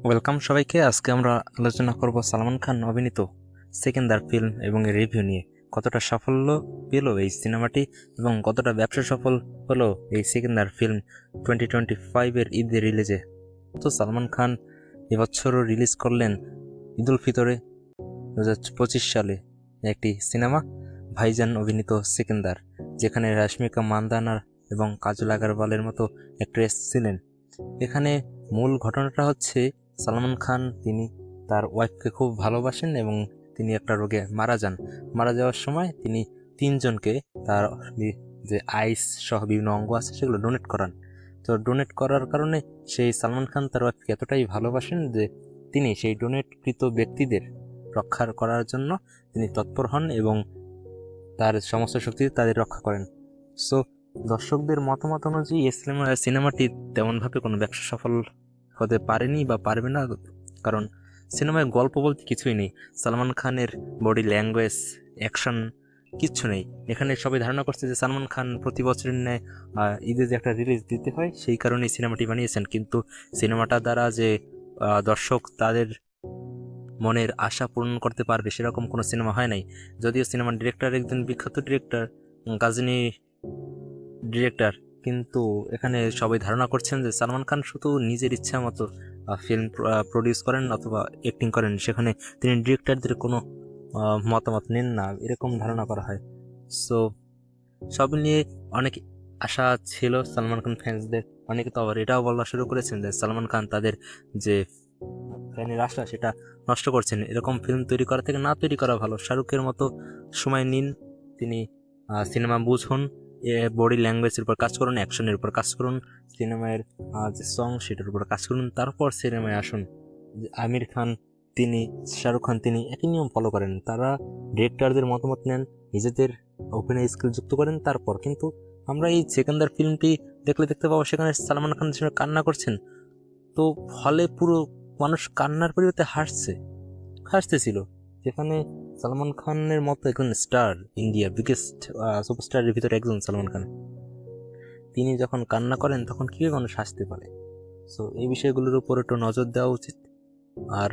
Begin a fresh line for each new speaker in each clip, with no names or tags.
Welcome সবাইকে। আজকে আমরা আলোচনা করব সালমান খান অভিনীত সেকেন্দার ফিল্ম এবং এর রিভিউ নিয়ে। কতটা সাফল্য পেল এই সিনেমাটি এবং কতটা ব্যবসা সফল হলো এই সেকেন্দার ফিল্ম 2025-এর ঈদের রিলিজে। তো সালমান খান এবছরও রিলিজ করলেন ঈদুল ফিতরে 2025 সালে একটি সিনেমা ভাইজান অভিনীত সেকেন্দার, যেখানে রাশমিকা মান্দানা এবং কাজল আগারওয়ালের মতো অ্যাক্ট্রেস ছিলেন। এখানে মূল ঘটনাটা হচ্ছে সালমান খান তিনি তার ওয়াইফকে খুব ভালোবাসেন এবং তিনি একটা রোগে মারা যাওয়ার সময় তিনি তিনজনকে তার যে আইস সহ বিভিন্ন অঙ্গ আছে সেগুলো ডোনেট করান। তো ডোনেট করার কারণে সেই সালমান খান তার ওয়াইফকে এতটাই ভালোবাসেন যে তিনি সেই ডোনেটকৃত ব্যক্তিদের রক্ষা করার জন্য তিনি তৎপর হন এবং তার সমস্ত শক্তিতে তাদের রক্ষা করেন। সো দর্শকদের মতামত অনুযায়ী এই সিনেমাটি তেমনভাবে কোনো ব্যবসা সফল হতে পারেনি বা পারবে না, কারণ সিনেমায় গল্প বলতে কিছুই নেই। সালমান খানের বডি ল্যাঙ্গুয়েজ, অ্যাকশন কিচ্ছু নেই। এখানে সবাই ধারণা করছে যে সালমান খান প্রতি বছরের ন্যায় ঈদে যে একটা রিলিজ দিতে হয় সেই কারণেই সিনেমাটি বানিয়েছেন, কিন্তু সিনেমাটা দ্বারা যে দর্শক তাদের মনের আশা পূরণ করতে পারবে সেরকম কোনো সিনেমা হয় নাই। যদিও সিনেমার ডিরেক্টর একজন বিখ্যাত ডিরেক্টর, গাজনী ডিরেক্টর, কিন্তু এখানে সবাই ধারণা করছেন যে সালমান খান শুধু নিজের ইচ্ছা মতো ফিল্ম প্রডিউস করেন অথবা অ্যাক্টিং করেন, সেখানে তিনি ডিরেক্টরদের কোনো মতামত নেন না, এরকম ধারণা করা হয়। সো সব নিয়ে অনেক আশা ছিল সালমান খান ফ্যান্সদের। অনেকে তো আবার এটাও বলা শুরু করেছেন যে সালমান খান তাদের যে ফ্যানের আশা সেটা নষ্ট করছেন। এরকম ফিল্ম তৈরি করা থেকে না তৈরি করা ভালো। শাহরুখের মতো সময় নিন, তিনি সিনেমা বুঝুন, বডি ল্যাঙ্গুয়েজের উপর কাজ করুন, অ্যাকশনের উপর কাজ করুন, সিনেমার যে সং সেটার উপর কাজ করুন, তারপর সিনেমায় আসুন। আমির খান তিনি, শাহরুখ খান তিনি একই নিয়ম ফলো করেন। তারা ডিরেক্টরদের মতামত নেন, নিজেদের অভিনয় স্কিল যুক্ত করেন তারপর। কিন্তু আমরা এই সেকেন্দার ফিল্মটি দেখতে পাবো সেখানে সালমান খান কান্না করছেন। তো হলে পুরো মানুষ কান্নার পরিবর্তে হাসতেছিল, যেখানে সালমান খানের মতো একজন স্টার, ইন্ডিয়ার বিগেস্ট সুপারস্টারের ভিতরে একজন সালমান খান, তিনি যখন কান্না করেন তখন কীভাবে মানুষ হাসতে পারে? সো এই বিষয়গুলোর উপর একটু নজর দেওয়া উচিত। আর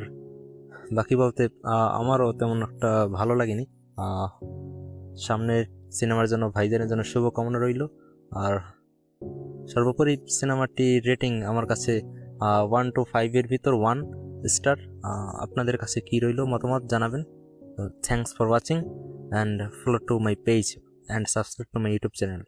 বাকি বলতে আমারও তেমন একটা ভালো লাগেনি। সামনের সিনেমার জন্য ভাইজানের জন্য শুভকামনা রইল। আর সর্বোপরি সিনেমাটি রেটিং আমার কাছে 1 to 5-এর ভিতর 1 স্টার। আপনাদের কাছে কি রইল মতামত জানাবেন। Thanks for watching and follow to my page and subscribe to my YouTube channel.